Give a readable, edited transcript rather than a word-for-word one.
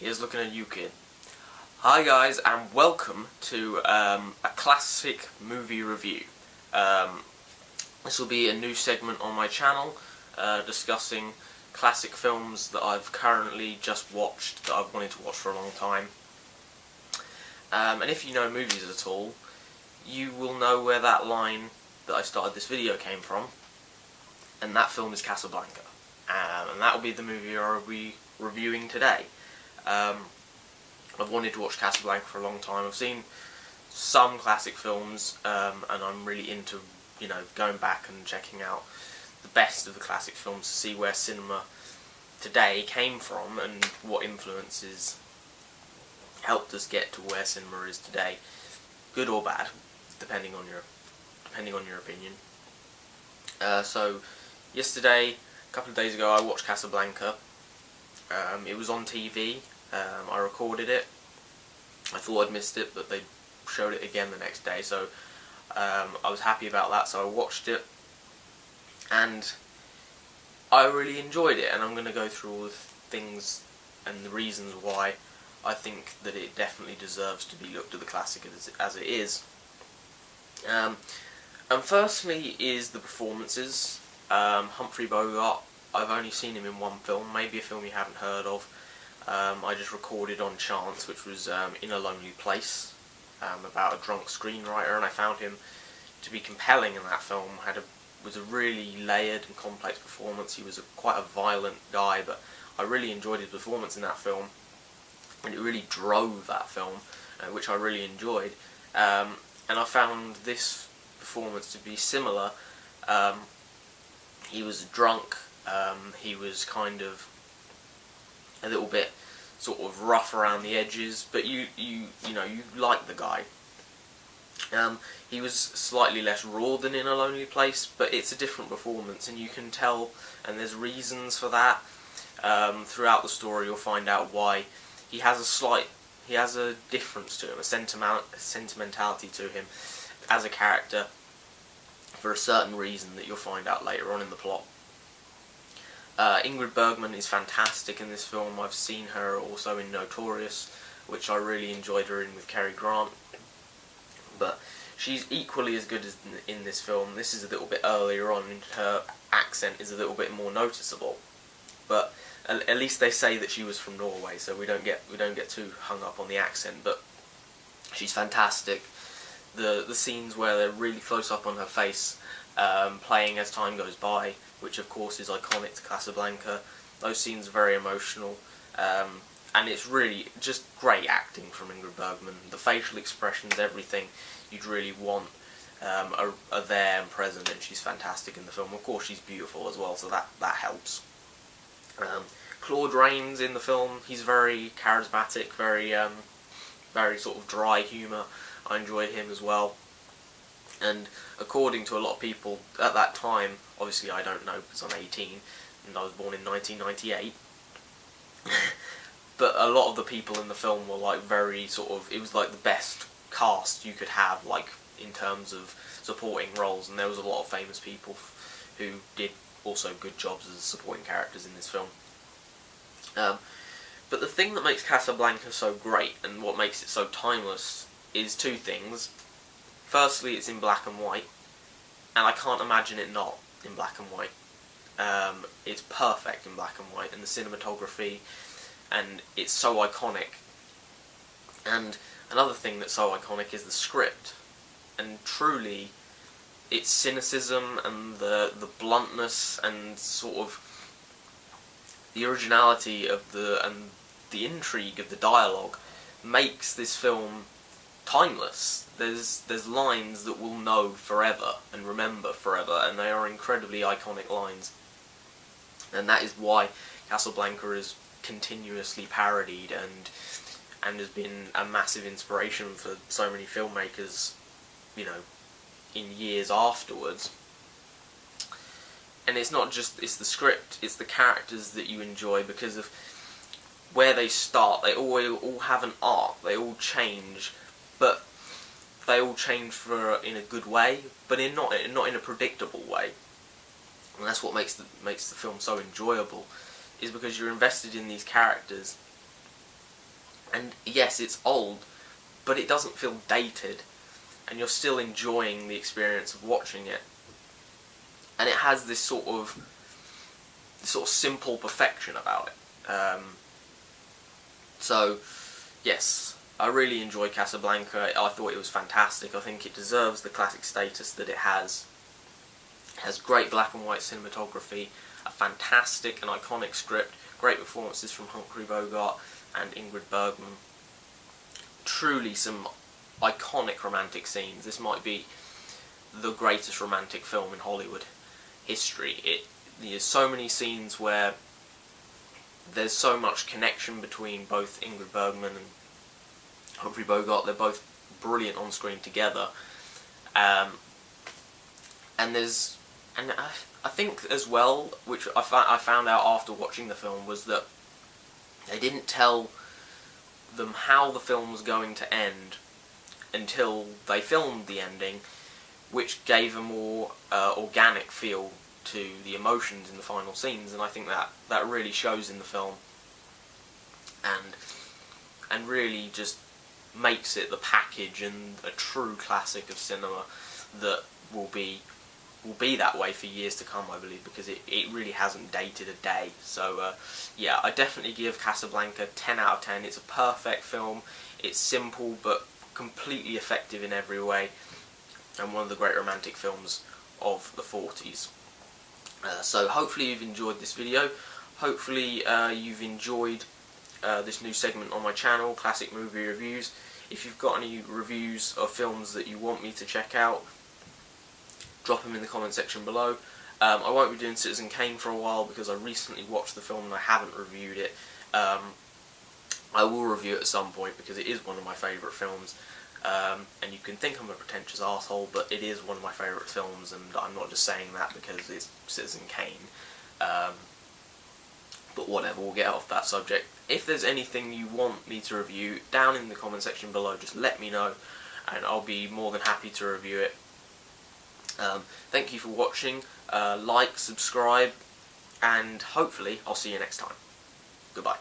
Here's looking at you, kid. Hi guys, and welcome to a classic movie review. This will be a new segment on my channel, discussing classic films that I've currently just watched, that I've wanted to watch for a long time. And if you know movies at all, you will know where that line that I started this video came from, and that film is Casablanca. And that will be the movie I'll be reviewing today. I've wanted to watch Casablanca for a long time. I've seen some classic films, and I'm really into, going back and checking out the best of the classic films to see where cinema today came from and what influences helped us get to where cinema is today, good or bad, depending on your opinion. So yesterday, a couple of days ago, I watched Casablanca. It was on TV. I recorded it. I thought I'd missed it, but they showed it again the next day, so I was happy about that, so I watched it, and I really enjoyed it, and I'm going to go through all the things and the reasons why I think that it definitely deserves to be looked at the classic as it is. And firstly is the performances. Humphrey Bogart, I've only seen him in one film, maybe a film you haven't heard of. I just recorded on chance, which was In a Lonely Place, about a drunk screenwriter, and I found him to be compelling in that film. Was a really layered and complex performance. He was quite a violent guy, but I really enjoyed his performance in that film, and it really drove that film, which I really enjoyed. And I found this performance to be similar. He was drunk. He was kind of a little bit sort of rough around the edges, but you like the guy. He was slightly less raw than In a Lonely Place, but it's a different performance, and you can tell, and there's reasons for that. Throughout the story, you'll find out why. He has a difference to him, a sentimentality to him as a character, for a certain reason that you'll find out later on in the plot. Ingrid Bergman is fantastic in this film. I've seen her also in Notorious, which I really enjoyed her in with Cary Grant. But she's equally as good as in this film. This is a little bit earlier on, and her accent is a little bit more noticeable. But at least they say that she was from Norway, so we don't get too hung up on the accent. But she's fantastic. The scenes where they're really close up on her face, playing as time goes by, which of course is iconic to Casablanca. Those scenes are very emotional, and it's really just great acting from Ingrid Bergman. The facial expressions, everything you'd really want are there and present, and she's fantastic in the film. Of course she's beautiful as well, so that helps. Claude Rains in the film, he's very charismatic, very sort of dry humour. I enjoy him as well. And according to a lot of people at that time, obviously I don't know because I'm 18 and I was born in 1998, but a lot of the people in the film were like very sort of, it was like the best cast you could have, like in terms of supporting roles, and there was a lot of famous people who did also good jobs as supporting characters in this film. But the thing that makes Casablanca so great and what makes it so timeless is two things. Firstly, it's in black and white, and I can't imagine it not in black and white. It's perfect in black and white, and the cinematography, and it's so iconic. And another thing that's so iconic is the script, and truly, its cynicism and the bluntness and sort of the originality of the intrigue of the dialogue makes this film timeless. There's lines that we'll know forever and remember forever, and they are incredibly iconic lines. And that is why Casablanca is continuously parodied and has been a massive inspiration for so many filmmakers, in years afterwards. And it's not just, it's the script, it's the characters that you enjoy because of where they start. They all have an arc, they all change, but they all change in a good way, but not in a predictable way. And that's what makes the film so enjoyable, is because you're invested in these characters, And yes, it's old, but it doesn't feel dated, and you're still enjoying the experience of watching it. And it has this sort of simple perfection about it. So, yes, I really enjoyed Casablanca. I thought it was fantastic. I think it deserves the classic status that it has. It has great black and white cinematography, a fantastic and iconic script, great performances from Humphrey, Bogart and Ingrid Bergman. Truly some iconic romantic scenes. This might be the greatest romantic film in Hollywood history. There's so many scenes where there's so much connection between both Ingrid Bergman and Humphrey Bogart. They're both brilliant on screen together, and I think as well, which I found out after watching the film, was that they didn't tell them how the film was going to end until they filmed the ending, which gave a more organic feel to the emotions in the final scenes, and I think that really shows in the film, and really just makes it the package and a true classic of cinema that will be that way for years to come, I believe, because it really hasn't dated a day. So yeah, I definitely give Casablanca 10 out of 10. It's a perfect film. It's simple but completely effective in every way, and one of the great romantic films of the 40s. So hopefully you've enjoyed this video. Hopefully you've enjoyed this new segment on my channel, Classic Movie Reviews. If you've got any reviews of films that you want me to check out, drop them in the comment section below. I won't be doing Citizen Kane for a while because I recently watched the film and I haven't reviewed it. I will review it at some point because it is one of my favourite films. And you can think I'm a pretentious arsehole, but it is one of my favourite films, and I'm not just saying that because it's Citizen Kane. But whatever, we'll get off that subject. If there's anything you want me to review, down in the comment section below, just let me know, and I'll be more than happy to review it. Thank you for watching. Like, subscribe, and hopefully I'll see you next time. Goodbye.